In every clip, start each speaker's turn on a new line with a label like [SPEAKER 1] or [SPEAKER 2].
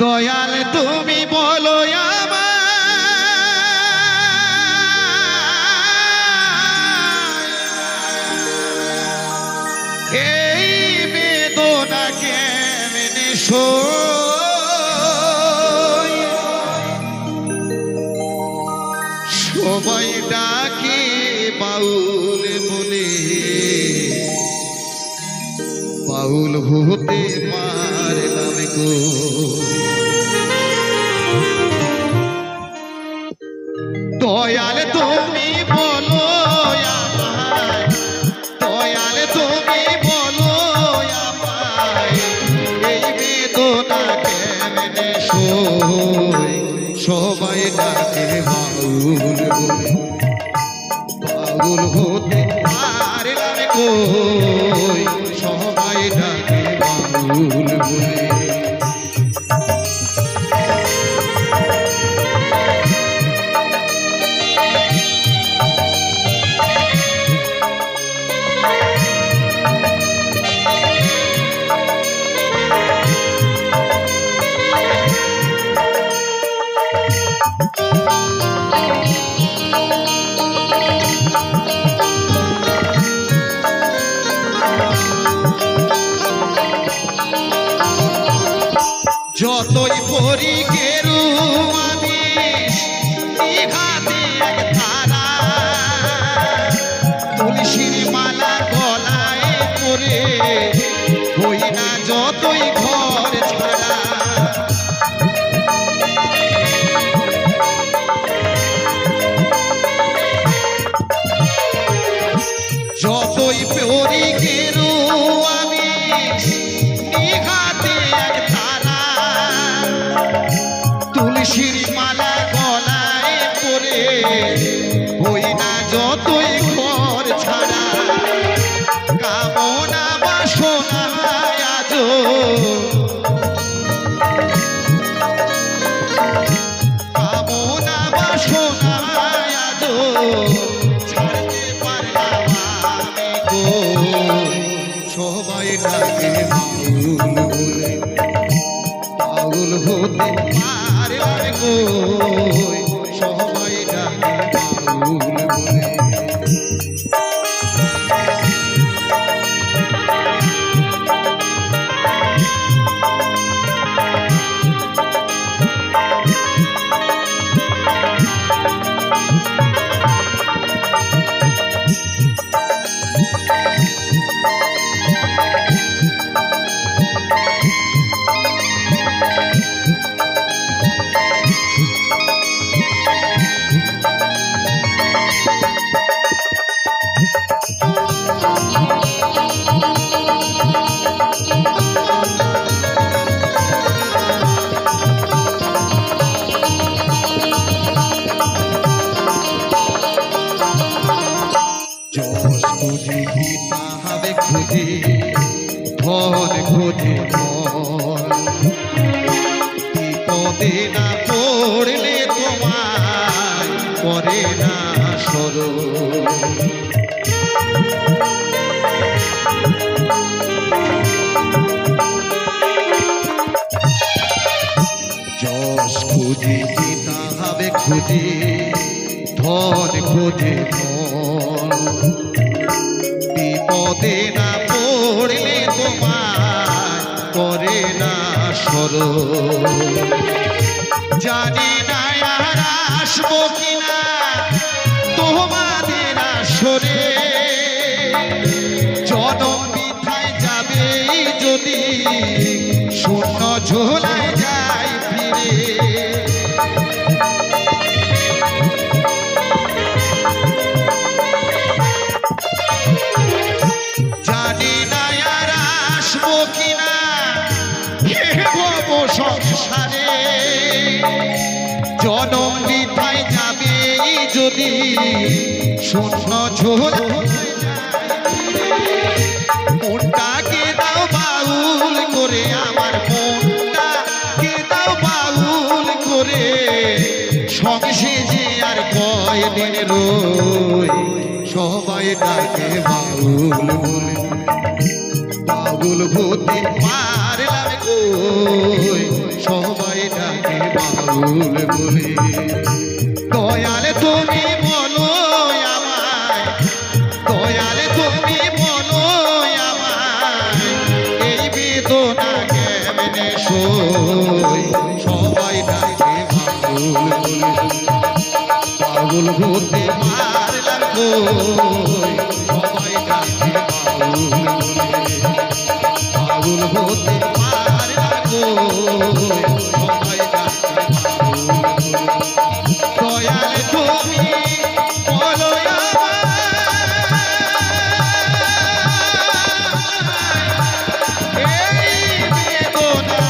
[SPEAKER 1] দয়াল তুমি বলো এই বেদনা কেমনে সবাই ডাকে বাউল বলে, বাউল হতে পারলাম গো। দয়াল তুমি বলো আমায়, দয়াল তুমি বলো আমায় এই বেদনা কেমনে সবাই ডাকে বাউল বলে, বাউল হতে পারলাম গো। সবাই ডাকে বাউল বলে। যতই পরি গেরু আমি নিঘাতে এক তারা, তুলসীর মালা গলায় পরে হই না যতই ঘর ছাড়া। যতই পরি গেরু আমি নিঘাতে এক তারা, তুলসীর মালা গলায় পরে হই না যতই ঘর ছাড়া। কামনা বাসনা আজ কামনা বাসনা আজ ছাড়তে পারলাম আমি গো। সবাই ডাকে বাউল বলে, বাউল হতে পারলাম গো। সবাই ডাকে বাউল বলে। যশ খুঁজে গীতা হবে খুঁজে, ধন খুঁজে ধন, বিপদে না পড়লে তোমায় করে না স্মরণ। যশ খুঁজে গীতা হবে খুঁজে, ধন খুঁজে ধন, বিপদে না পড়লে তোমার করে না স্মরণ। জানি না আর আসবো কিনা তোমাদের আসরে, জনম বৃথায় যাবে যদি শূন্য ঝোলায় যায় ফিরে। জানি না আর আসবো কিনা সংসারে, জনম বৃথায় যাবে যদি শূন্য ঝোলা। মনটাকে দাও বাউল করে, আমার মনটাকে দাও বাউল করে, সংসে যে আর কয়দিন রই। সবাই ডাকে বাউল বলে, বাউল হতে পারলাম গো। সবাই বলে দয়াল তুমি বলো আমায় দয়াল তুমি বলো আমায় এই বেদনা কেমনে সই সবাই ডাকে পাগল হতে পারলাম কই সবাই ডাকে পাগল হতে পারলাম কই সবাই ডাকে দয়াল তুমি বলো আমায় এই বেদনা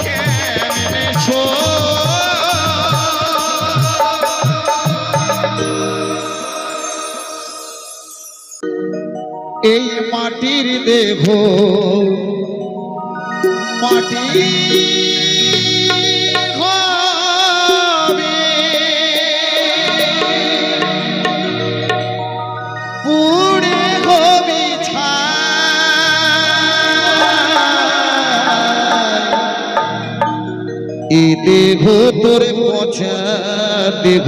[SPEAKER 1] কেমনে সই এই মাটির দেহ মাটি হবে পুড়ে হবে ছাই এই দেহ তোর পচা দেহ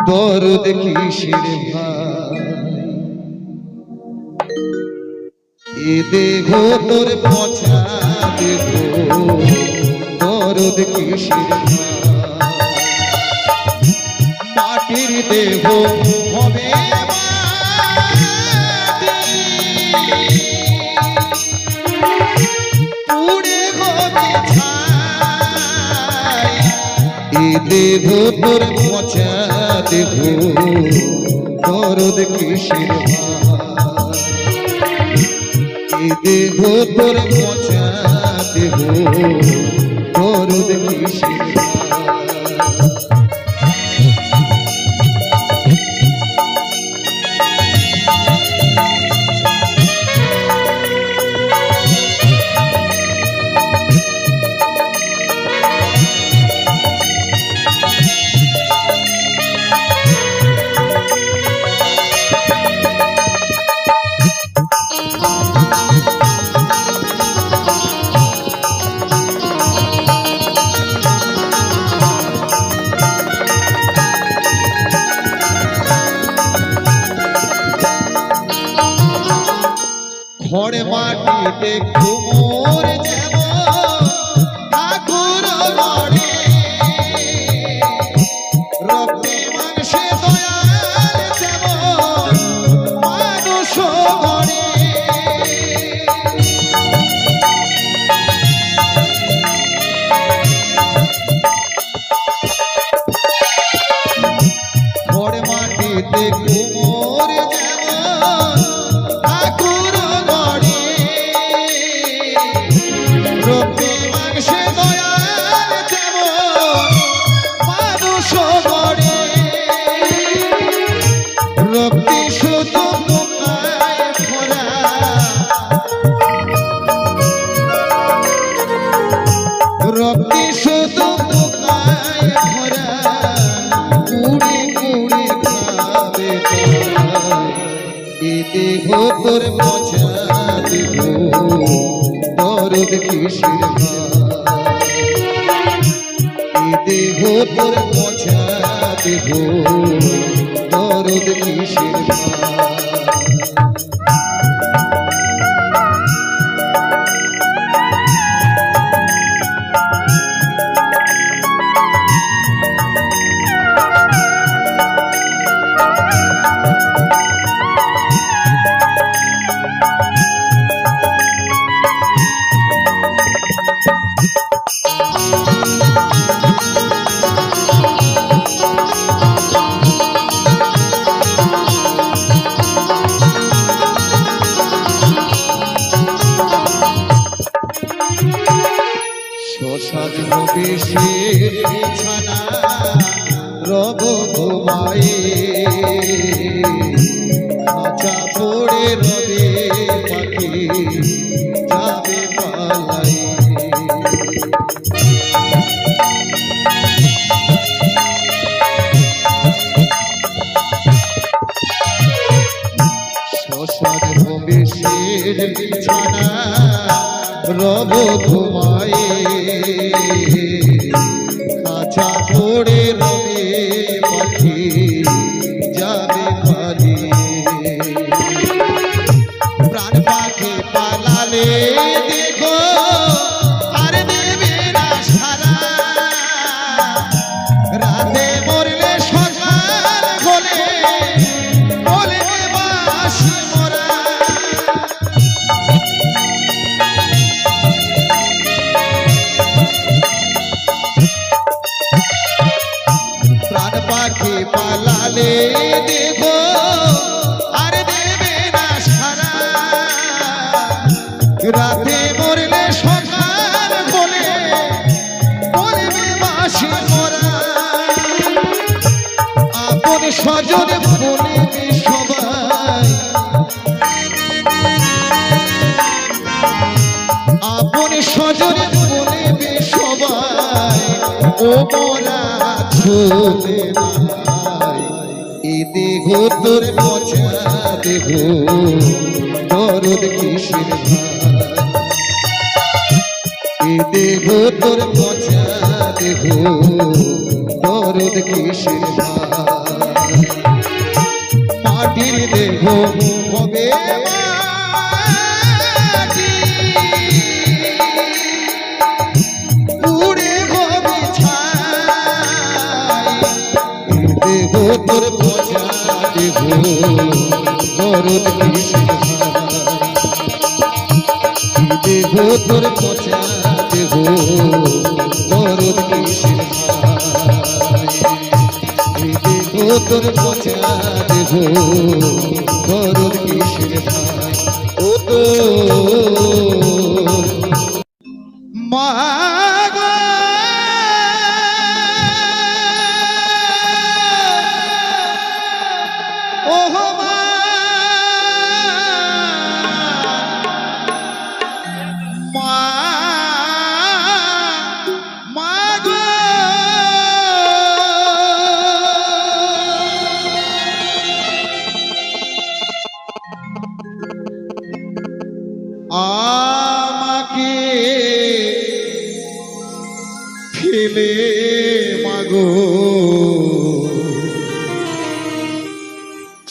[SPEAKER 1] দরদ কিসের ভাই এ দেহ তোর পচা দেহ দরদ কিসের ভাই মাটির দেহ হবে পুড়ে হবে ছাই এ দেহ তোর পচা দেহ দরদ কিসের ভাই এ দেহ তোর পচা দেহ দরদ কিসের ভাই খড় মাটিতে ঘুমোর যাব ঠাকুর গড়ে রক্তে মাংসে দয়াল যাব মানুষ গড়ে খড় মাটিতে ঘুমোর যাব ঠাকুর রক্তে মাংসে দয়াল যাব মানুষ গড়ে রক্তে শুধু পোকায় ভরা রক্তে শুধু পোকায় ভরা কুড়ে কুড়ে খাবে এ দেহ তোর পচা দেহ দরদ কিসের ভাই এ দেহ তোর পচা দেহ দরদ কিসের ভাই শ্মশান হবিষের বিছানা রব ঘুমায়ে খাঁচা পড়ে রবে পাখি যাবে পালাই শ্মশান হবিষের বিছানা রব ঘুমায়ে কালে দেখো আর দেবে না সারা রাতে মরলে সকাল বলে বলবে বাসি মরা আপন স্বজন বলবে সবাই আপন স্বজন বলবে সবাই ও মোরা ছোলে নাই এ দেহ তোর পচা দেহ দরদ কিসের ভাই এ দেহ তোর পচা দেহ দরদ কিসের ভাই মাটির দেহ হবে মাটি উড়ে হবে ছাই এ দেহ তোর পচা দেহ দরদ কিসের ভাই দেহ তোর পচা দেহ দরদ কিসের ভাই দেহ তোর পচা দেহ দরদ কিসের ভাই ও তো মা গো ও মা মা মা গো আমাকে ফেলে মাগো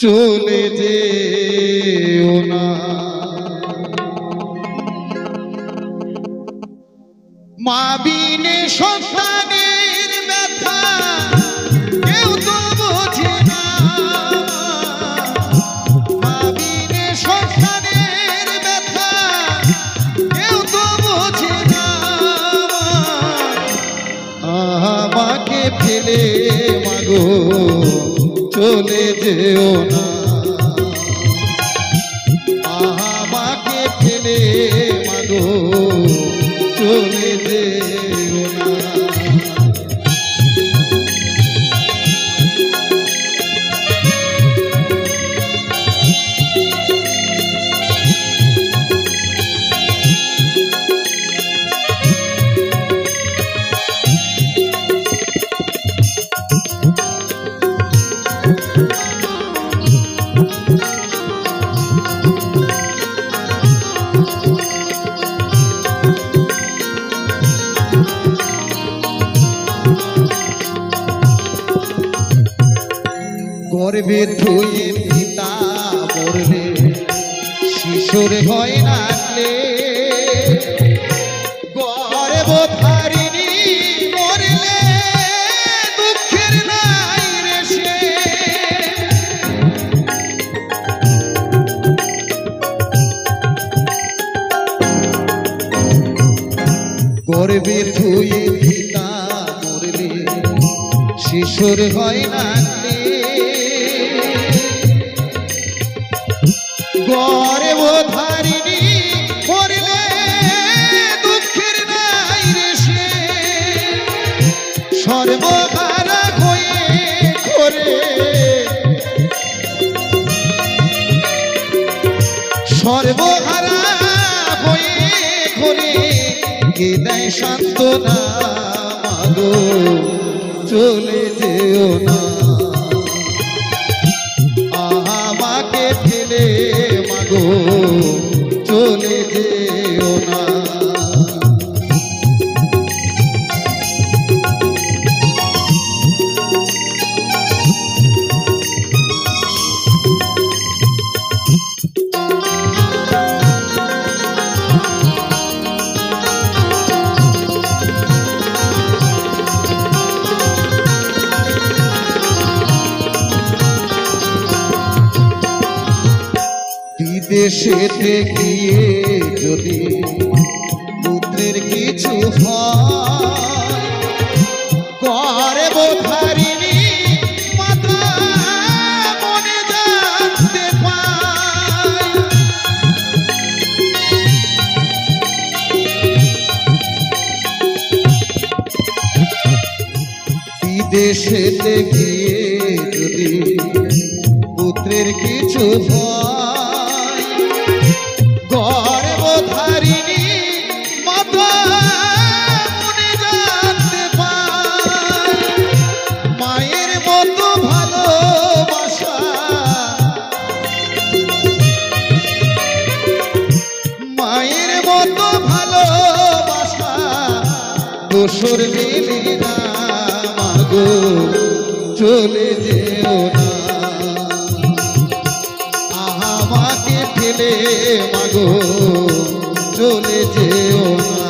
[SPEAKER 1] চলে যেও না মা বিনে সন্তানের ব্যথা কেউ তো বোঝে না মা বিনে সন্তানের ব্যথা কেউ তো বোঝে না আমাকে ফেলে মাগো চলে যেও না আমাকে ফেলে মাগো চলে যেও না গর্বে ধুয়ে পিতা মরলে শিশুর হয় নাচলে গর্ভধারিণী মরলে দুঃখের নাই রে সে গর্বে ধুয়ে পিতা মরলে শিশুর হয় নাচলে গর্ভধারিণী মরলে দুঃখের নাই রে সে সর্বহারা হয়ে ঘরে সর্বহারা হয়ে ঘরে কে দেয় সান্ত্বনা মাগো চলে যেও না আমাকে ফেলে মাগো চলে যেও না বিদেশেতে গিয়ে যদি পুত্রের কিছু হয় গর্ভধারিণী মাতা বিদেশেতে গিয়ে যদি পুত্রের কিছু হয়, গর্ভধারিণী মাতা মনে জানতে পায় মায়ের মতো ভালোবাসা, মায়ের মতো ভালোবাসা দোসর মিলে না। মাগো চলে যেও না, আমাকে ফেলে মাগো চলে যেও না।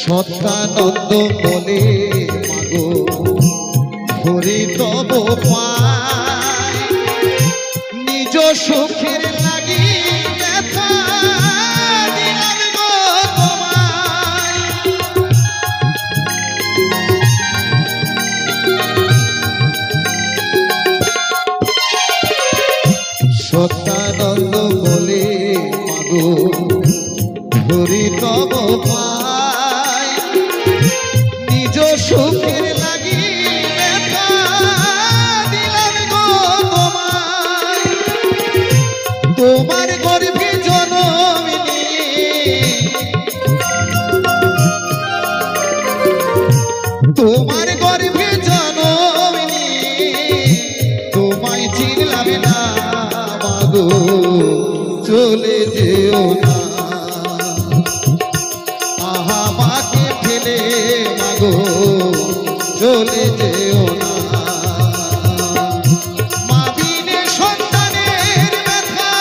[SPEAKER 1] সত্যানন্দ বলে মাগো হরি তব পায়, নিজ সুখের লাগি ব্যথা দিলাম গো তোমায়। সত্যানন্দ বলে মাগো হরি তব পায়, নিজ সুখের লাগি ব্যথা দিলাম গো তোমায়। তোমার গর্ভে জনম নিয়ে, তোমার গর্ভে জনম নিয়ে তোমায় চিনলাম না। মাগো চলে যেও না, আমাকে ফেলে মাগো চলে যেও না। মা বিনে সন্তানের ব্যথা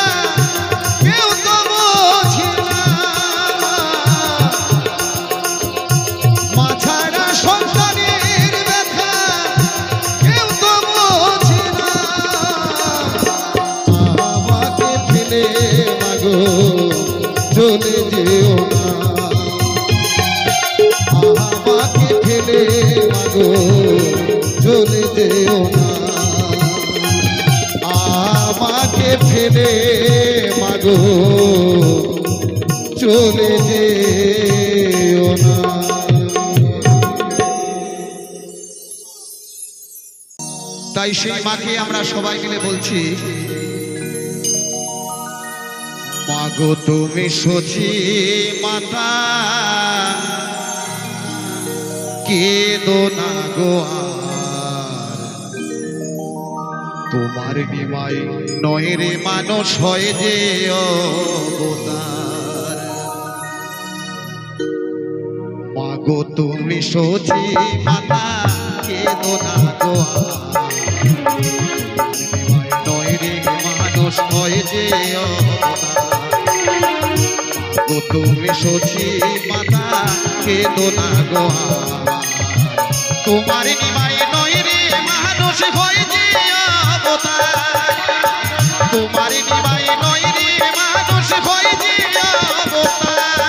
[SPEAKER 1] কেউ তো বোঝে না, মা ছাড়া সন্তানের ব্যথা কেউ তো বোঝে না। আমাকে ফেলে মাগো চলে যেও না, আমাকে ফেলে মাগো চলে যেও না, আমাকে ফেলে মাগো চলে যেও না। তাই সেই মাকে আমরা সবাই মিলে বলছি, মাগো তুমি সচি মাতা কেদো না গো আর, তোমার নিমাই নয় রে মানুষ হয় যে অবতার। মাগো তুমি সচি মাতা কেদো না গো আর, নয় রে মানুষ হয় যে অবতার। মাগো তুমি সচি মাতা কেদো না গো আর, তোমার নিমাই নয় রে মানুষ হয় যে অবতার। তোমার নিমাই নয় রে মানুষ হয় যে অবতার।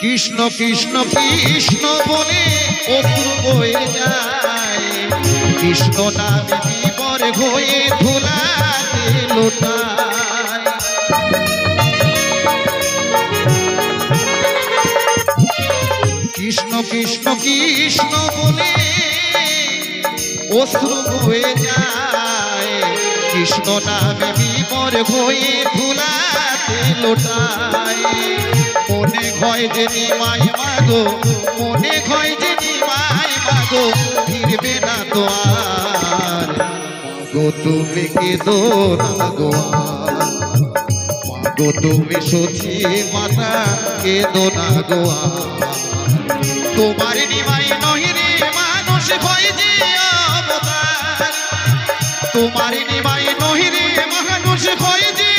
[SPEAKER 1] কৃষ্ণ কৃষ্ণ কৃষ্ণ বলে অশ্রু বয়ে যায়, কৃষ্ণ নামে বিবর হয়ে ধুলাতে লোটায়। কৃষ্ণ কৃষ্ণ কৃষ্ণ বলে অশ্রু বয়ে যায়, কৃষ্ণ নামে বিবর হয়ে ধুলাতে লোটায়। মনে হয় যে নিমাই মাগো, মনে হয় যে নিমাই মাগো, ফিরবে না তো আর। মাগো তুমি কেঁদো না গো আর, মাগো তুমি সখী মাতা কেঁদো না গো আর। তোমার নিমাই নহি রে মানুষ হয় যে অবতার, তোমার নিমাই নহি রে মানুষ হয় যে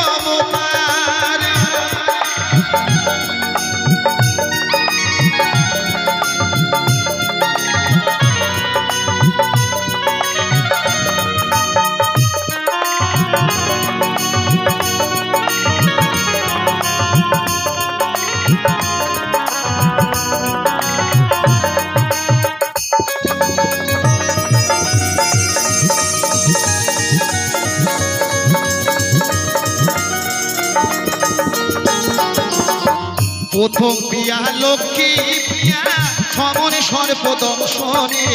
[SPEAKER 1] অবতার। প্রথম পিয়া লক্ষ্মী পিয়া সমনে সর্প দংশনে,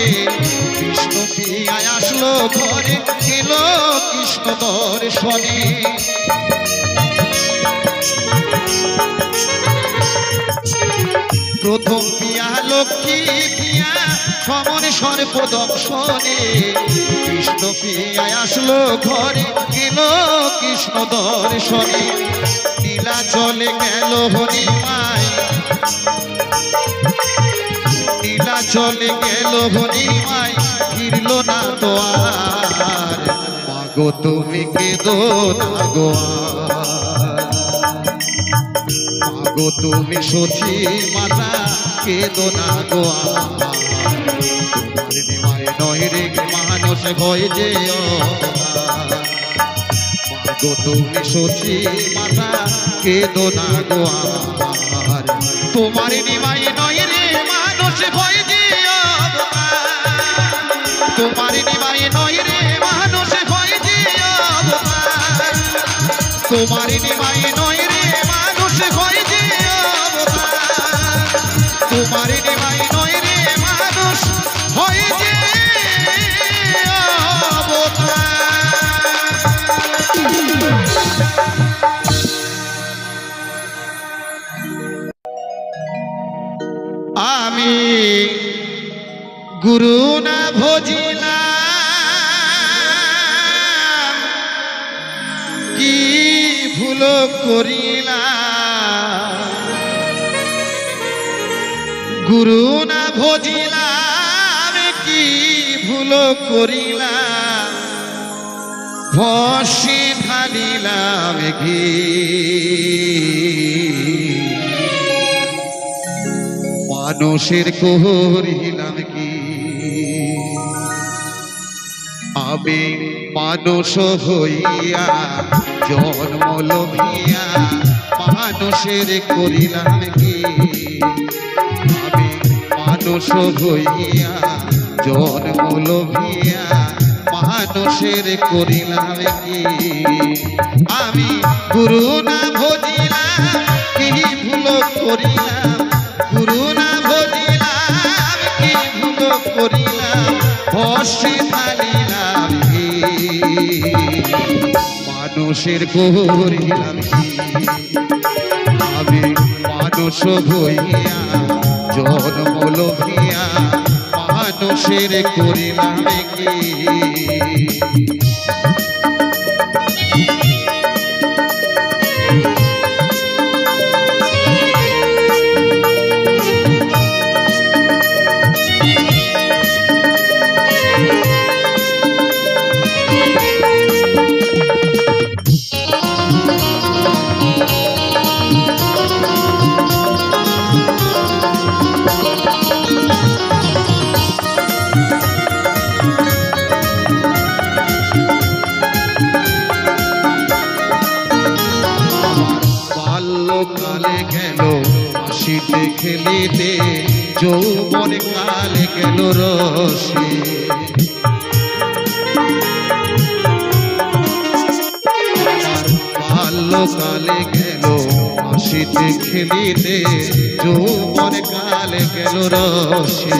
[SPEAKER 1] কৃষ্ণ পিয়া আসলো ঘরে এলো কৃষ্ণ দর্শনে। প্রথম পিয়া লক্ষ্মী পিয়া সমনে সর্প দংশনে, কৃষ্ণ পিয়া আসলো ঘরে এলো কৃষ্ণ দর্শনে। নীলা চলে গেল হরিমাই, নীলা চলে গেল হরিমাই, ফিরল না তো আর। মাগো তুমি কেঁদো না গো আর, মাগো তুমি সখী মাতা কেঁদো না গো আর। তোমার নিমাই নয় রে মানুষ ভয় যে অবতার, মাগো তুমি সখী মাতা কেঁদো না গো আর। তোমার নিমাই নয় রে মানুষ ভয় যে অবতার, তোমার নিমাই নয় রে মানুষ ভয় যে অবতার, তোমার নিমাই নয় রে মানুষ ভয় যে অবতার, তোমার নিমাই নয় রে মানুষ ভয় যে অবতার। আমি গুরু না ভজিলাম, কি ভুল করিলাম, গুরু না ভজিলাম কি ভুল করিলাম, ভসে ঢালিলাম ঘি। মানুষের করিলাম কি আমি, মানুষ হইয়া জন্ম লভিয়া মানুষের করিলাম কি আমি, মানুষ হইয়া জন্ম লভিয়া মানুষের করিলাম কি আমি। গুরু না ভজিলাম কি ভুল করিলাম, গুরু না ভজিলাম কি ভুল করিলাম, ভসে ঢালিলাম ঘি। মানুষের করিলাম কি আমি, মানুষ হইয়া জন্ম লভিয়া মানুষের করিলাম কি। বাল্যকালে গেল হাসিতে খেলিতে, যৌবন কালে গেল রসে। বাল্যকালে গেল হাসিতে খেলিতে, যৌবন কালে গেল রসে।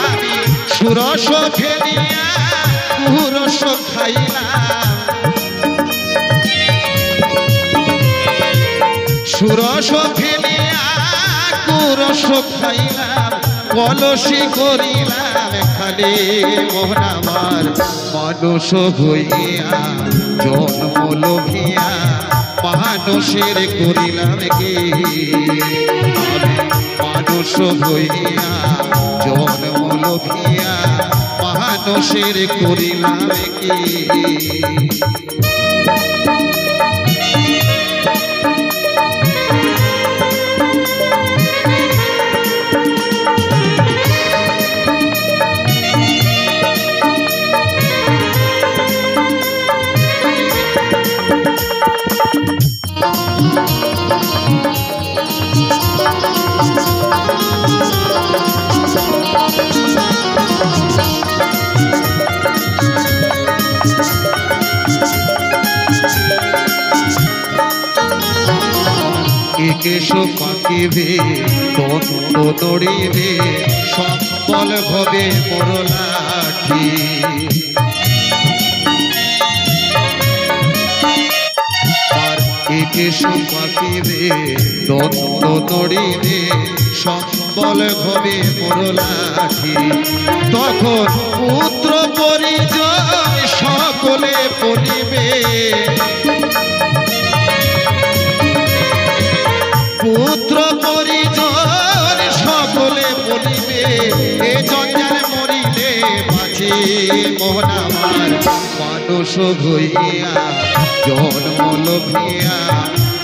[SPEAKER 1] আমি সুরস ফেলিয়া কুরস খাইলাম, সুরস ফেলিয়া কুরস খাইলাম কলসি করিলাম খালি মোহন আমার মানুষ হইয়া জন্ম লোভিয়া মানুষের করিলাম কি আমি মানুষ হইয়া জন্ম লোভিয়া মানুষের করিলাম কি কেশো পাকিবে তন্ত নড়িবে সম্বল হবে মোর লাঠি আর কেশো পাকিবে তন্ত নড়িবে সম্বল হবে মোর লাঠি তখন পুত্র পরিজন সকলে পড়িবে পুত্র পরিজন সকলে বলিবে এ জঞ্জাল মরিলে বাঁচে মোহন আমার মানুষ হইয়া জন্ম লোভিয়া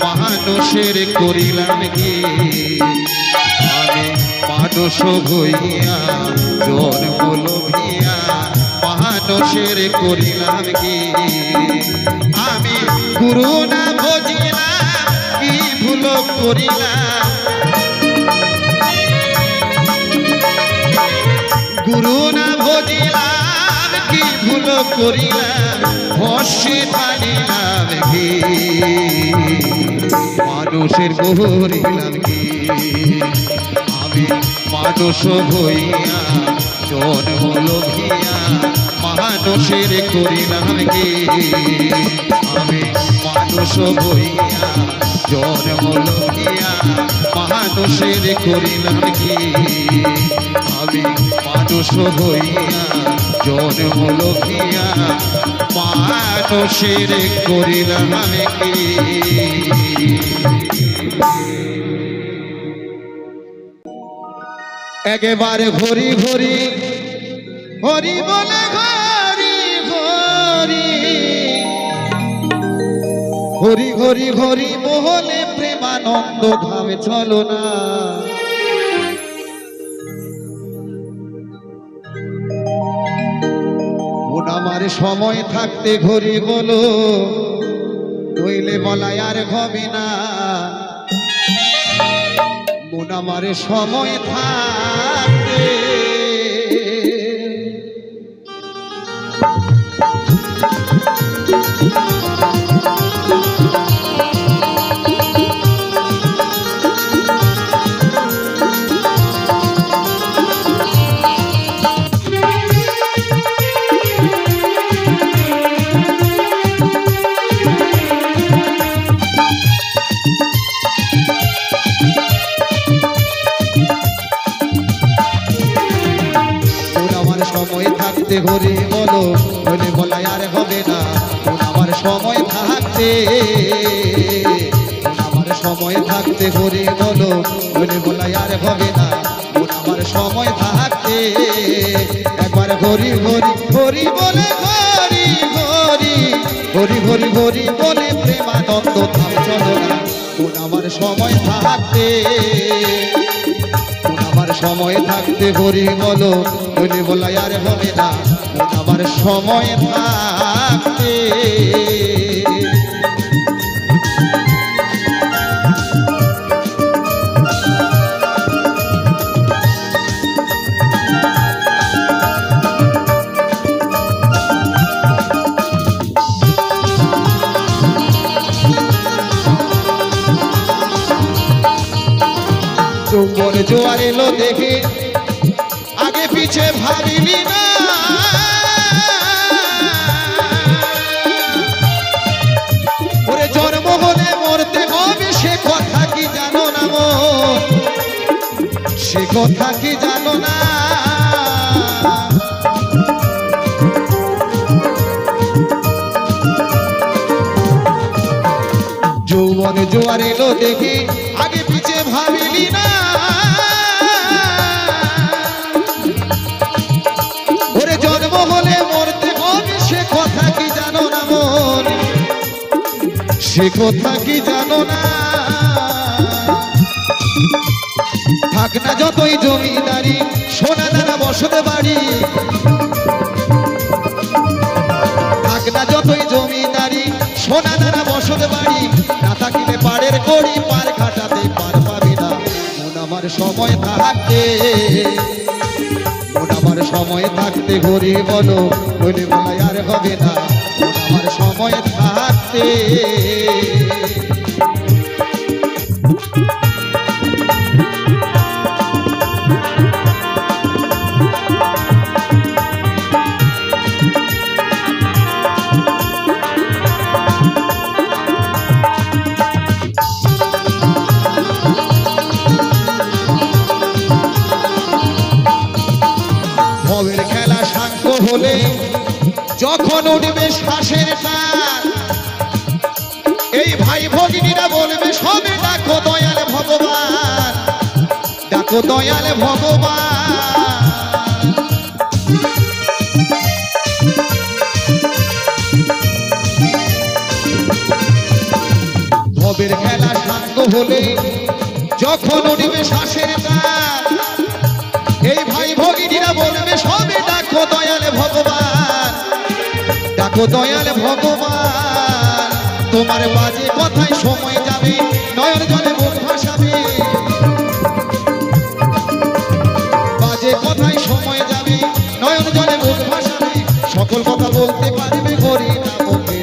[SPEAKER 1] মানুষের করিলাম কি আমি মানুষ হইয়া জন্ম লোভিয়া মানুষের করিলাম কি আমি গুরু না ভজিলাম কি ভুল করিলাম গুরু না ভজিলাম কি ভুল করিলাম হসে ঢালিলাম কি মানুষের করিলাম কি আমি মানুষ হইয়া জন্ম লোভিয়া মানুষের করিলাম কি আমি মানুষ হইয়া জন্ম লোভিয়া মানুষের করিলাম কি আমি মানুষ হইয়া জন্ম লোভিয়া মানুষের করিলাম কি একেবারে ঘড়ি ঘড়ি হরি বলে ঘড়ি ঘড়ি হরি হরি হরি মোহনে প্রেমানন্দ ধামে চলো না মন আমার সময় থাকতে ঘড়ি বলো নইলে বলাই আর হবে না মন আমার সময় থাকতে ঘড়ি বলো বলে বলাই আর হবে না আমার সময় থাকতে আমার সময় থাকতে ঘড়ি বলো বলে বলাই আর হবে না আমার সময় থাকতে একবার ঘড়ি ঘড়ি ঘড়ি বলে ঘড়ি ঘড়ি ঘড়ি ঘড়ি ঘড়ি বলে প্রেমানন্দ ধাম চলো না আমার সময় থাকতে আমার সময় থাকতে ঘড়ি বলো বলে বলাই আর হবে না আমার সময় থাকতে চুম্বন জোয়ার এলো দেখে আগে পিছে ভাবিলি না ওরে জন্ম হলে মরতে হবে সে কথা কথা কি জানো না যৌবনে জোয়ার এলো দেখি আগে পিছে ভাবিলি না ওরে জন্ম হলে মরতে হবে সে কথা কি জানো না মন সে কথা কি জানো না থাক না যতই জমিদারি সোনা দানা বসতে বাড়ি থাক না যতই জমিদারি সোনা দানা বসতে বাড়ি না থাকিলে পাড়ের কড়ি পার খাটাতে পার পাবি না মন আমার সময় থাকতে মন আমার সময় থাকতে ঘুরে বলো বলে বলাই আর হবে না মন আমার সময় থাকতে ভবের খেলা সাঙ্গ হলে যখন উঠবে শ্বাসের টান এই ভাই ভগিনীরা বলবে সবে ডাকো দয়াল ভগবান ডাকো দয়াল ভগবান ভবের খেলা সাঙ্গ হলে যখন উঠবে শ্বাসের টান এই ভাই ভগিনীরা বলবে সবে ডাকো দয়াল ভগবান ডাকো দয়াল ভগবান তোমার বাজে কথায় সময় যাবে নয়ন জলে মুখ ভাসাবে বাজে কথায় সময় যাবে নয়ন জলে মুখ ভাসাবে সকল কথা বলতে পারবে গরি না মুখে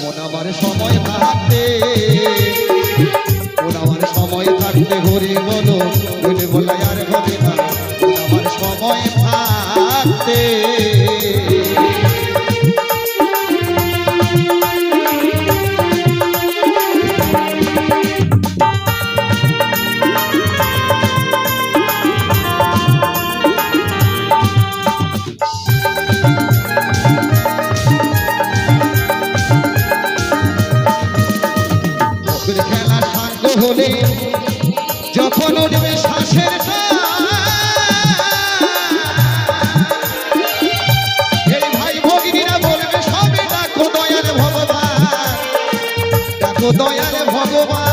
[SPEAKER 1] মন আমার সময় থাকতে মন আমার সময় থাকতে ঘুরে বলো বলে বলাই আর হবে না আমার সময় থাকতে খেলা সাঙ্গ হলে যখন উঠবে শ্বাসের এই ভাই ভগিনীরা বলবে সবে ডাকো দয়াল ভগবান ডাকো দয়াল ভগবান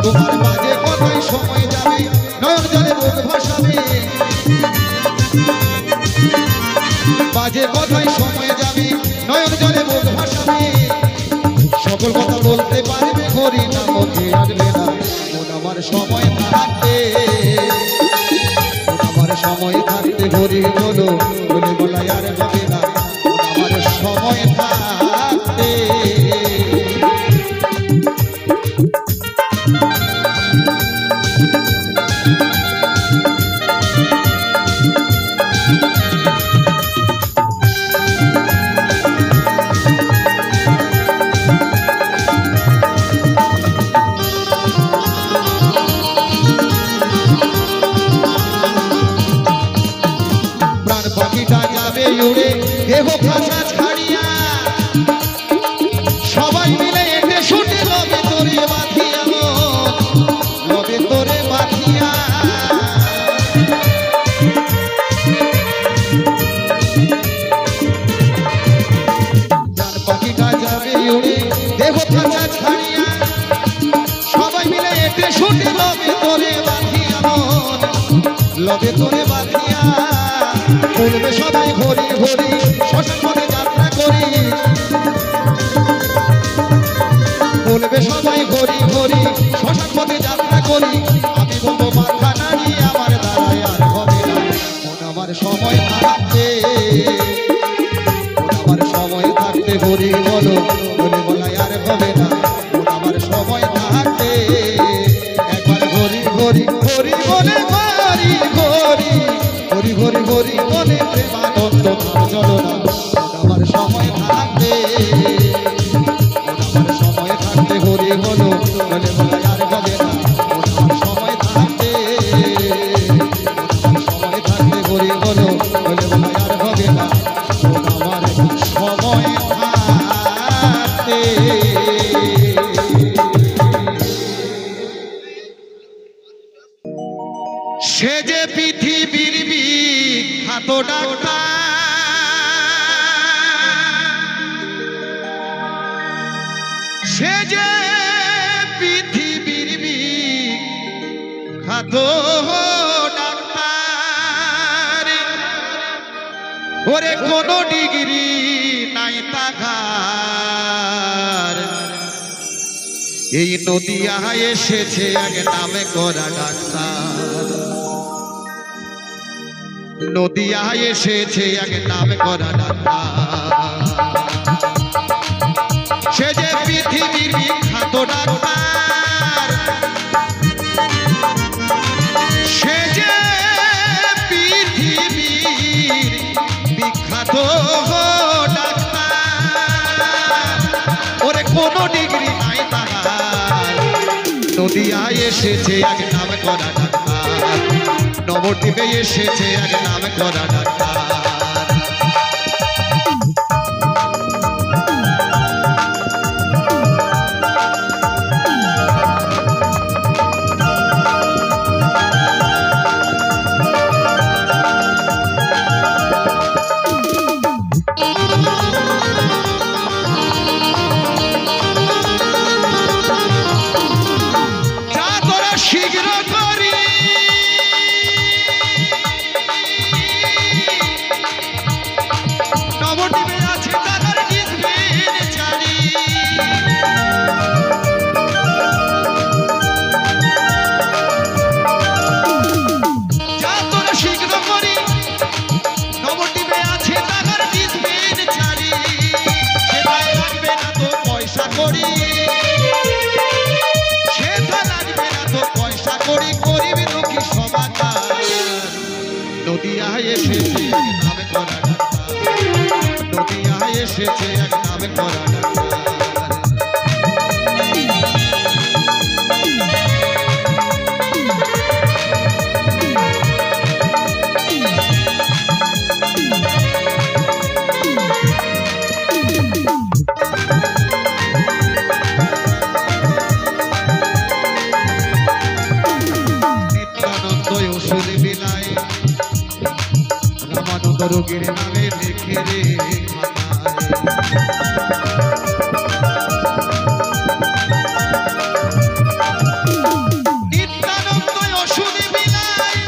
[SPEAKER 1] তোমার বাজে কথায় সময় যাবে নয়ন জলে মুখ ভাসাবে বাজে কথায় সময় যাবে নয়ন জলে মুখ ভাসাবে সকল কথা বলতে পারবে ঘড়ি না মুখে আসবে না মন আমার সময় থাকতে মন আমার সময় থাকতে ঘড়ি বলো বলে বলাই আর হবে না মন আমার সময় থাকতে উড়ে দেহ খাঁচা ছাড়িয়া সবাই মিলে এতে শুনে লবে তোরে বাঁধিয়া লবে তোরে বাঁধিয়া প্রাণ পাখিটা যাবে উড়ে দেহ খাঁচা ছাড়িয়া সবাই মিলে এতে শুনে লবে তোরে বাঁধিয়া লবে তোরে বাঁধিয়া বলবে সবাই ঘড়ি ঘড়ি শ্মশান পথে যাত্রা করি বলবে সবাই ঘড়ি ঘড়ি শ্মশান পথে যাত্রা করি আমি বলবো মাথা নাড়ি আমার দাঁড়ায় আর হবে না মন আমার সময় থাকতে মন আমার সময় থাকতে ঘড়ি বলো বলে বলাই আর হবে না মন আমার সময় থাকতে একবার ঘড়ি ঘড়ি ঘড়ি বলে ঘড়ি ঘড়ি ঘড়ি ঘড়ি ঘড়ি বলে প্রেমানন্দ চলো না আমার সময় থাকবে আমার সময় থাকতে ঘড়ি বলো বলে বলে আর হবে না আমার সময় থাকতে সে যে পৃথিবীর বিখ্যাত ডাক্তার, ওরে কোন ডিগ্রি নাই তাহার, এই নদিয়া এসেছে এক নামে করা ডাক্তার, নদিয়া এসেছে এক নামে করা ডাক্তার, সে যে পৃথিবীর বিখ্যাত ডাক্তার, সে যে পৃথিবীর বিখ্যাত ডাক্তার, ওরে কোন ডিগ্রি নাই তাহার, নদিয়ায় এসেছে এক নাম করা ডাক্তার, নবদ্বীপে এসেছে এক নাম করা ডাক্তার। নদিয়ায় এসেছে এক নামে করা ডাক্তার, নদিয়ায় এসেছে এক নামে করা ডাক্তার। নিত্যানন্দ ওষুধ বিলায়, রামানন্দ রোগীর নামে লিখে রে নিত্যানন্দ ওষুধ বিলায়,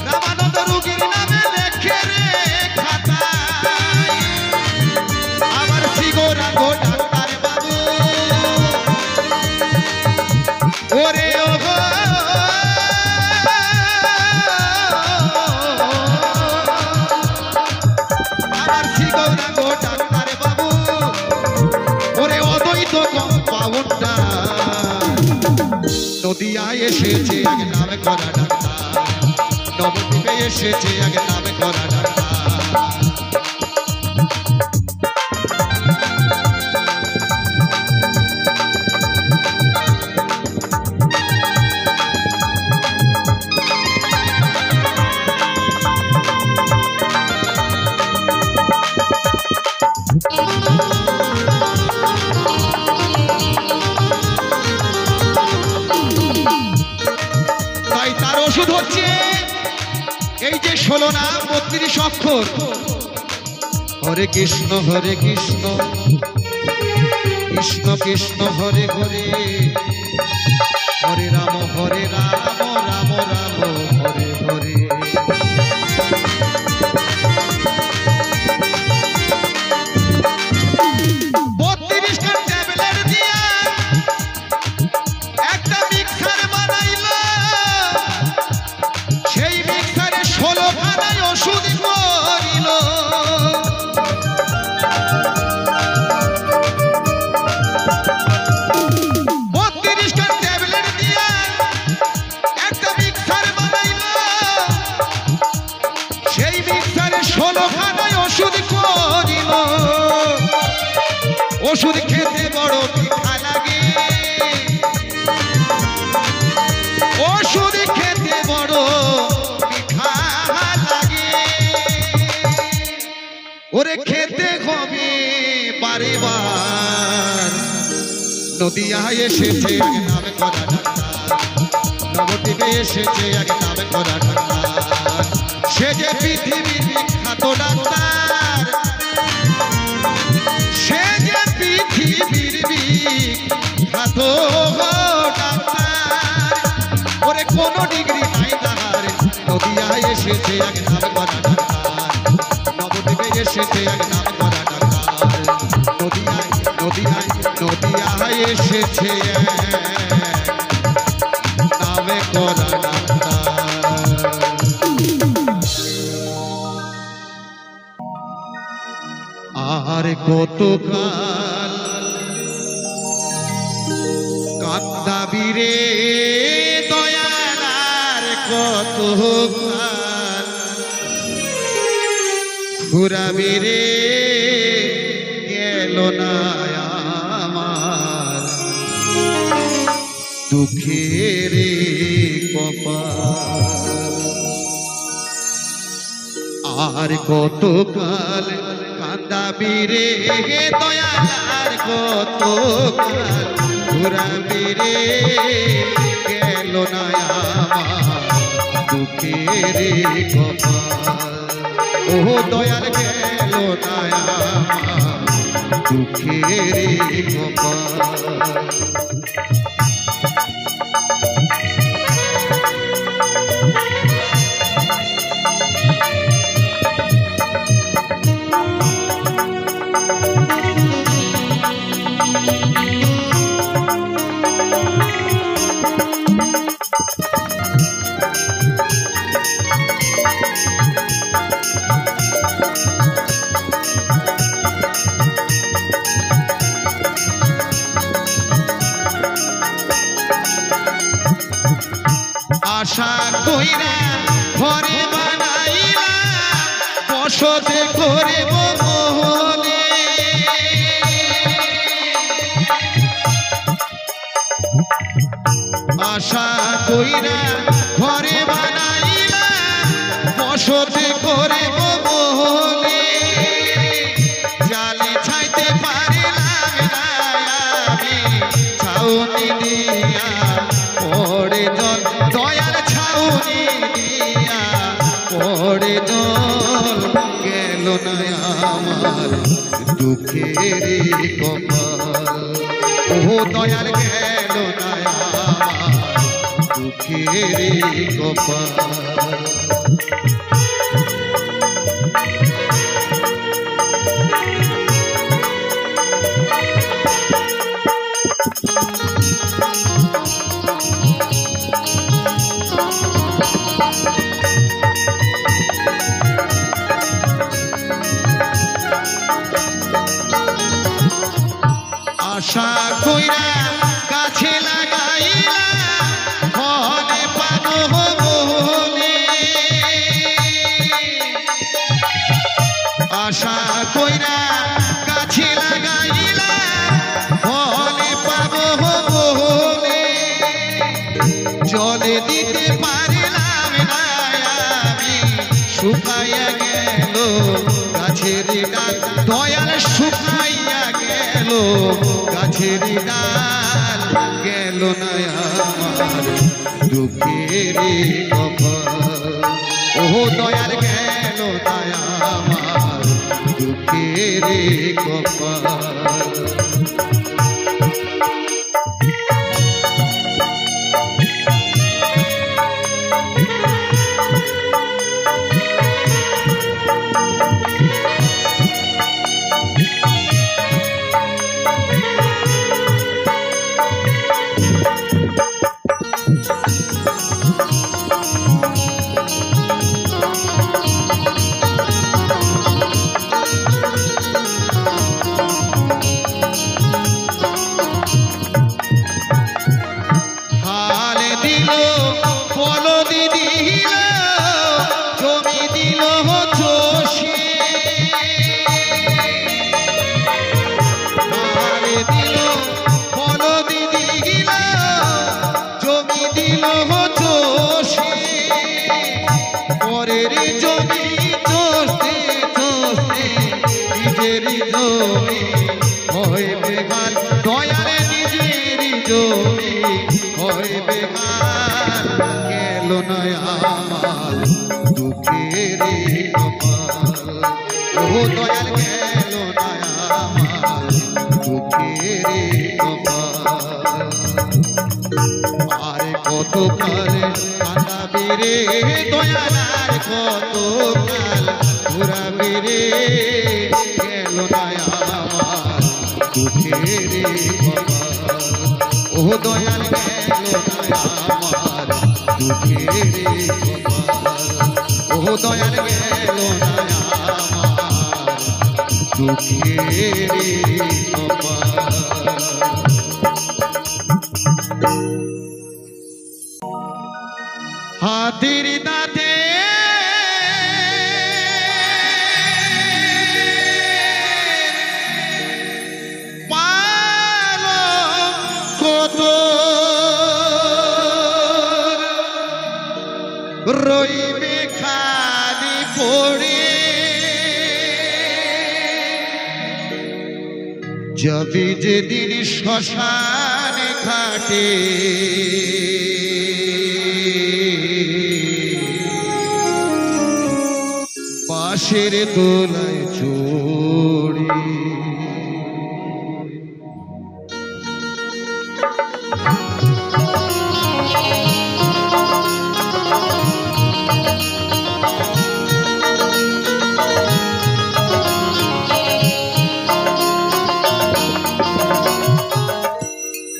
[SPEAKER 1] রামানন্দ রোগীর নামে লেখে রে খাতায়, আমার সিগোরা গো ডাক্তার বাবু, ওরে ওগো নদিয়ায় এসেছে এক নামে করা ডাক্তার, নবদ্বীপে এসেছে এক নামে করা ডাক্তার। তার ওষুধ হচ্ছে এই যে 16 নাম 32 অক্ষর, হরে কৃষ্ণ কৃষ্ণ কৃষ্ণ হরে হরে, হরে রাম রাম রাম হরে হরে। 32টা ট্যাবলেট দিয়া একটা মিক্সার বানাইলো, সেই মিক্সারে 16 খানায় ওষুধ করিল, 32টা ট্যাবলেট দিয়া একটা মিক্সার বানাইল, সেই মিক্সারে 16 খানায় ওষুধ করিল, ওষুধ খেতে বড় মিঠা লাগে, ওষুধ খেতে বড় মিঠা লাগে, ওরে খেতে হবে বারে বার, নদিয়ায় এসেছে এক নামে করা ডাক্তার, নবদ্বীপে এসেছে এক নামে করা ডাক্তার, সে যে পৃথিবীর বিখ্যাত ডাক্তার, সে যে পৃথিবী পৃথিবীর বিখ্যাত ডাক্তার, ওরে কোন ডিগ্রি নাই তাহার, নদিয়ায় এসেছে এক নাম করা ডাক্তার, নবদ্বীপে এসেছে এক নাম করা ডাক্তার, নদিয়ায় এসেছে এক নামে করা ডাক্তার। আর কতকাল কাঁদাবি রে দয়াল, আর কতকাল ঘুরাবি রে গেল না আমার দুঃখের কপাল। আর কতকাল কাঁদাবি রে দয়াল, আর কতকাল ঘুরাবি রে গেল না আমার দুঃখের কপাল। ও দয়াল গেল না আমার দুঃখের কপাল। আশা কইরা ঘরে বানাইলা বসতে করে মনে, আশা কইরা ঘরে বানাইলা বসতে করে মনে, জালে ছাইতে পারিলাম না আমি ছাউনি দিয়া পড়ে জল, দয়াল ছাউনি দিয়া পড়ে জল গেল না আমার দুঃখের কপাল। ও দয়াল গেল না আমার দুঃখের কপাল। আশা কইরা গাছে লাগাইলা ফলে পাবো বনে, আশা কইরা গাছে লাগাইলা ফলে পাবো বনে, জলে দিতে পারিলাম না আমি শুকাইয়া গেল গাছের ডাল, দয়াল শুকাইয়া গেল গাছের ডাল গেল না আমার দুঃখের কপাল। ও দয়াল গেল না আমার দুঃখের কপাল। ও দয়াল গেল না আমার দুঃখের আরে কত কাল কাঁদাবি রে দয়াল আর কত কাল ঘুরাবি রে গেল না আমার দুঃখের ও দয়াল গেল না আমার দুঃখের ও দয়াল গেল না আমার দুঃখের হাতির দাঁতে পালো কত রইবে খালি পড়ে যাবি যেদিন শ্মশান ঘাটে বাঁশের দোলায় চড়ি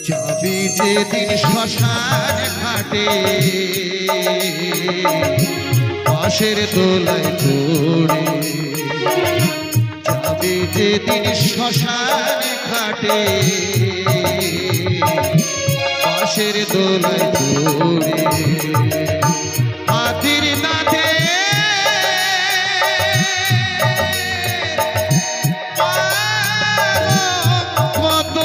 [SPEAKER 1] যাবি যেদিন শ্মশান ঘাটে বাঁশের দোলায় চড়ে যাবি যেদিন শ্মশান ঘাটে বাঁশের দোলায় চড়ে হাতির দাঁতে কত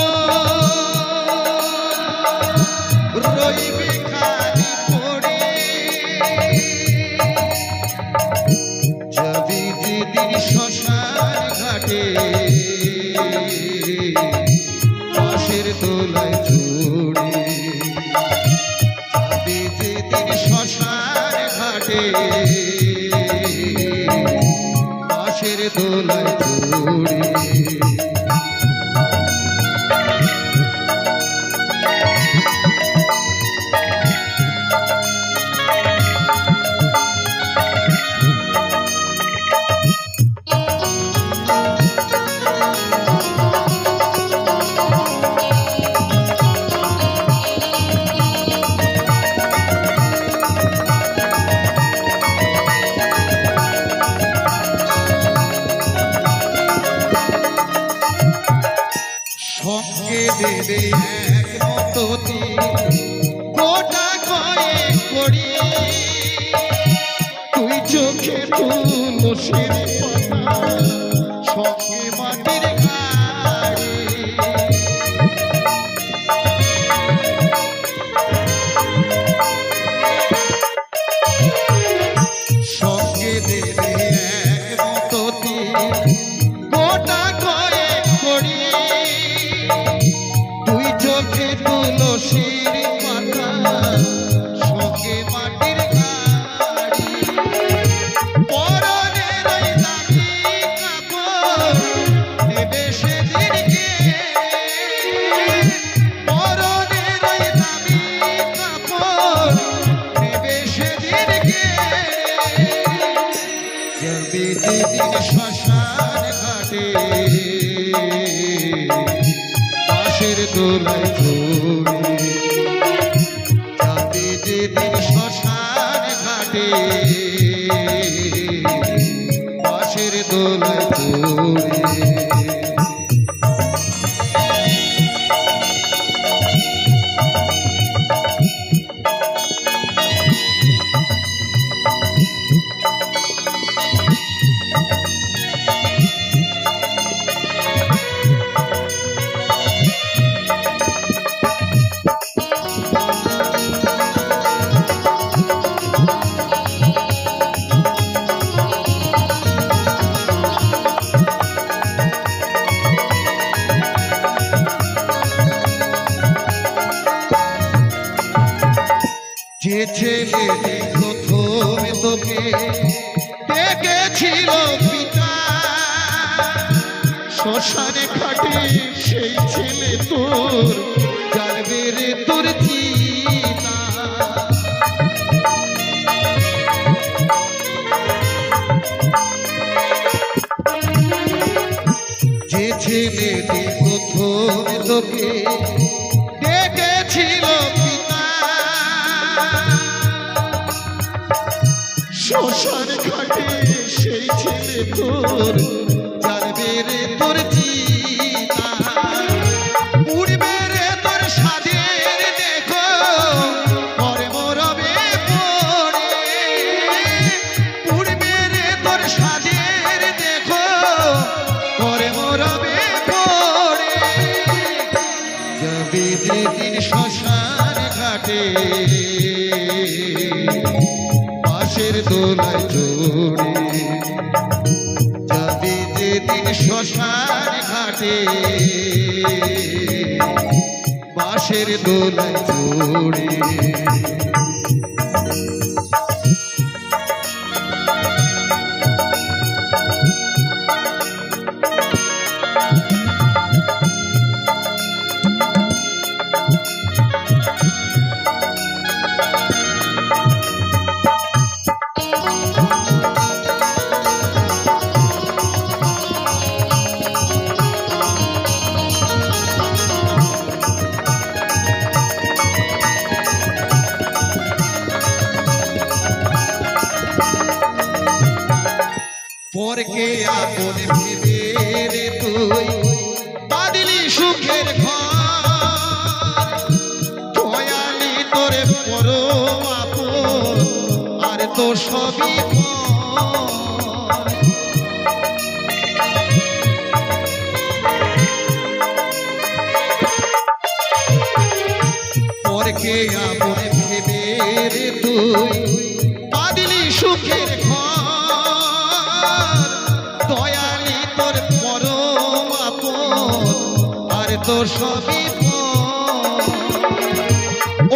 [SPEAKER 1] রইবে খালি পড়ে যাবি যেদিন শ্মশান ঘাটে বাঁশের দোলায় চড়ে যাবি যেদিন শ্মশান ঘাটে বাঁশের দোলায় চড়ে সঙ্গে দেবে এক মততি গোটা করে করি তুই চোখে তুলসীর পাতা সঙ্গে মাটির গাড়ি সঙ্গে দেবে এক মততি গোটা করে করি তুই চোখে তুলসীর পাতা সঙ্গে মাটির গাড়ি পরনের ওই দামি কাপড় নেবে সেদিনকে পরনের ওই দামি কাপড় নেবে সেদিনকে যাবি যেদিন শ্মশান ঘাটে বাঁশের দোলায় চড়ে যাবি যেদিন শ্মশান ঘাটে বাঁশের দোলায় চড়ে যে ছেলে প্রথম তোকে ডেকেছিল পিতা শ্মশানে খাটে সেই ছেলে তোর জ্বালবে রে তোর চিতা যে ছেলেটি প্রথম তোকে ডেকেছিল পিতা শ্মশান ঘাটে সেই ছেলে তোর জ্বালবে রে তোর চিতা পুড়বে রে তোর সাধের দেখো ঘরে মরবে পড়ে পুড়বে রে তোর সাধের দেখো ঘরে মরবে পড়ে যাবে যেদিন শ্মশান ঘাটে বাঁশের দোলায় চড়ে যাবে যেদিন শ্মশান ঘাটে বাঁশের দোলায় চড়ে পরকে আপন ভেবে রে তুই বাঁধলি সুখের ঘর দয়ালি তোরে পরম আপন আর তো সবই পর পরকে আপন ভেবে রে তুই বাঁধলি সুখের ঘর দয়ালি তোর পরম আপন আর তো সবই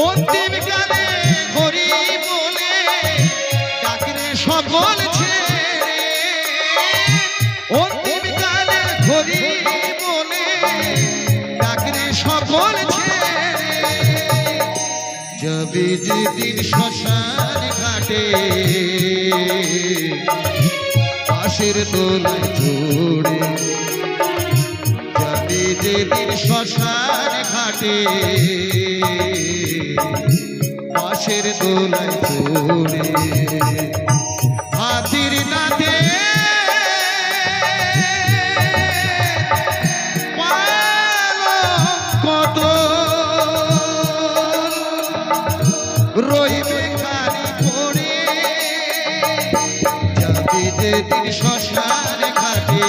[SPEAKER 1] অন্তিম কালে হরি বলে ডাকরে সকল ছেড়ে অন্তিম কালে হরি বলে ডাকরে সকল ছেড়ে যাবে যেদিন শ্মশান ঘাটে বাঁশের দোলায় চড়ে যাবে যেদিন শ্মশান ঘাটে বাঁশের দোলায় চড়ে হাতির নাতে কত রইবে খালি পড়ে যাবে যেদিন শ্মশান ঘাটে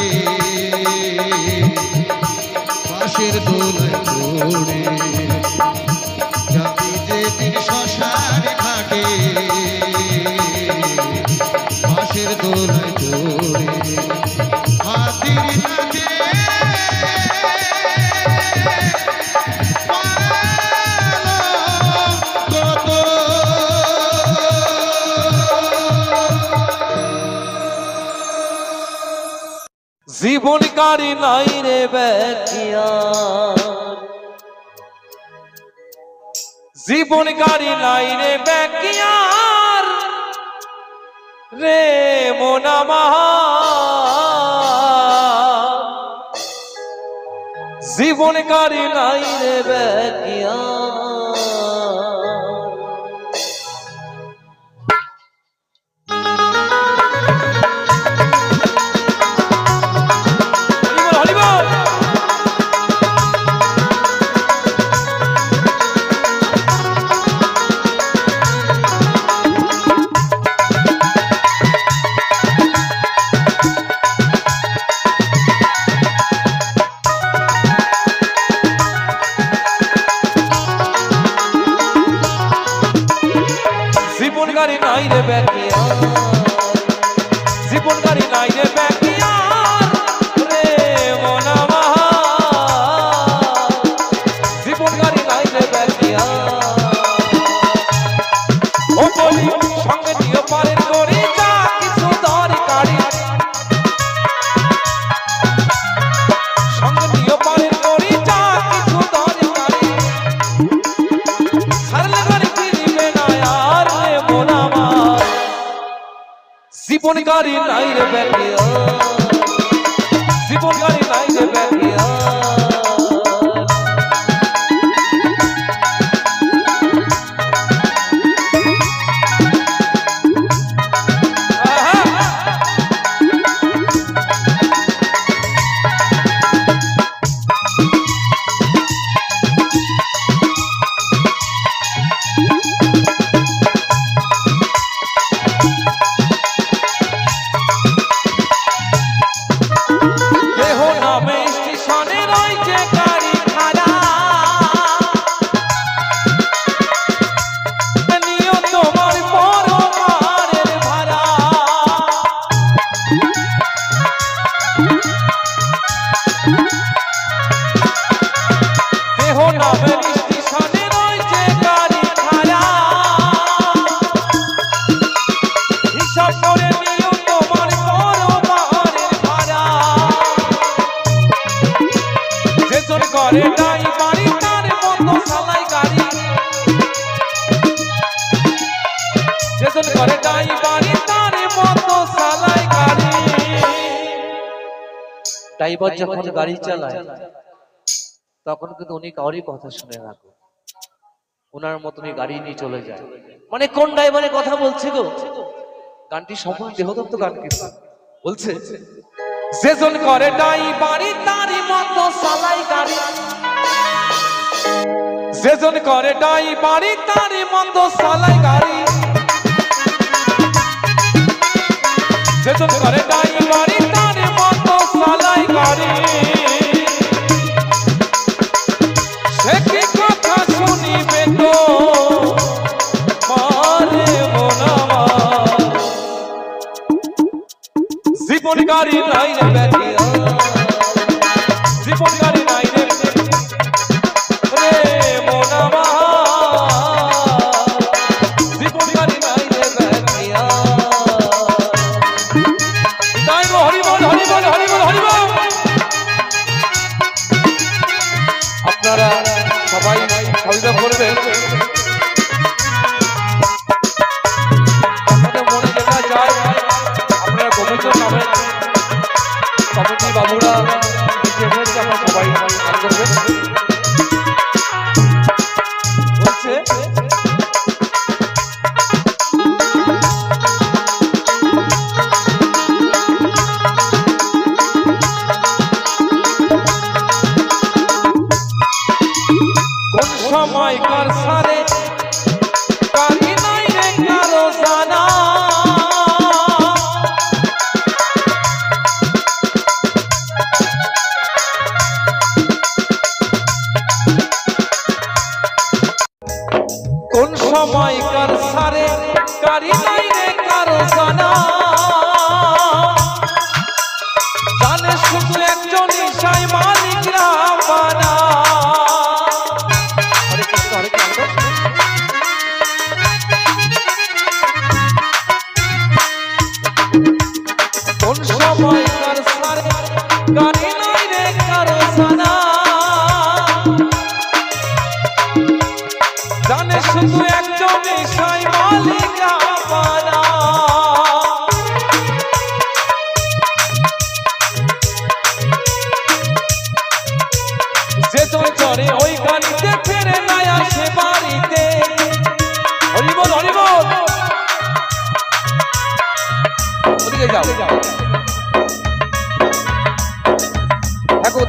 [SPEAKER 1] বাঁশের দোলায় চড়ে যাবে যেদিন শ্মশান ঘাটে বাঁশের দোলায় চড়ে হাতির নাচে
[SPEAKER 2] জীবনকারী নাই রে ব্যাকিয়া জীবনকারী নাই রে ব্যাকিয়ার রে মোনামা জীবনকারী নাই রে ব্যাকিয়া জীবনকারী নাই রে ব্যাকিয়া জীবনকারী নাই রে ব্যাকিয়া রে মোনামা জীবনকারী নাই রে ব্যাকিয়া ও বলি সঙ্গে দিও পারেন করি যা কিছু দরকারি জীবন গাড়ি নাই রে ব্যাটিয়া, জীবন গাড়ি নাই রে ব্যাটিয়া। ড্রাইভার যখন গাড়ি চালায় তখন কিন্তু উনি কাউরই কথা শুনে না, ওনার মতনই গাড়ি নিয়ে চলে যায়। মানে কোন ড্রাইভারের কথা বলছে গো? গানটি সম্পূর্ণ দেহদত্ত গান কিন্তু বলছে, যেজন করে ড্রাইভারি তারই মতো চালায় গাড়ি, যেজন করে ড্রাইভারি তারই মতো চালায় গাড়ি, যেজন করে ড্রাইভারি তারই মতো চালায় গাড়ি। সে কি কথা শুনিবে তো মারে মন আমার, জীবন গাড়ি নাই রে ব্যাটিয়া, জীবন গাড়ি নাই রে মন আমার, জীবন গাড়ি নাই রে ব্যাটিয়া। তাই হরি বল হরি বল হরি বল হরি বল। আপনারা সবাই সহযোগিতা করবেন। আপনাদের মনে যেটা যায় আপনারা গোবিন্দর নামে কমিটি বাবুরা আপনারা সবাই গান করবেন। বলছে সময়কার সারে কালি নাই রে কারো জানা, কোন সময়কার সারে কালি নাই রে কারো জানা, জানে শুধু একজন ঈশাই মালিক রাবানা। কোন সময়কার সারে গাড়ি নাই রে কারো জানা, জানে শুধু একজন ঈশাই মালিক রাবানা। যে তোর চরে ওই গাড়িতে ফেরে নাই আসে বাড়িতে, হরি বল হরি বল। ওদিকে যাও।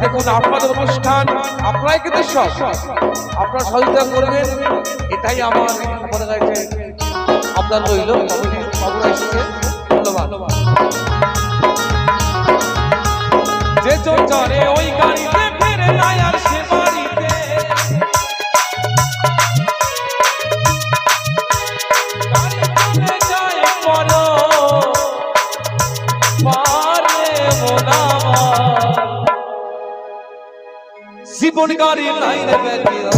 [SPEAKER 2] দেখুন আপনাদের অনুষ্ঠান আপনারাই কিন্তু সব আপনারা সহযোগিতা করবেন, এটাই আমার মনে হয়েছে আপনার রইল। ধন্যবাদ। যে চরে ওই গাড়িতে ফেরে নাই আসে বাড়িতে, গাড়ি যায় পরো পারে মোনা, জীবন গাড়ি নাই রে ব্যাটিয়া।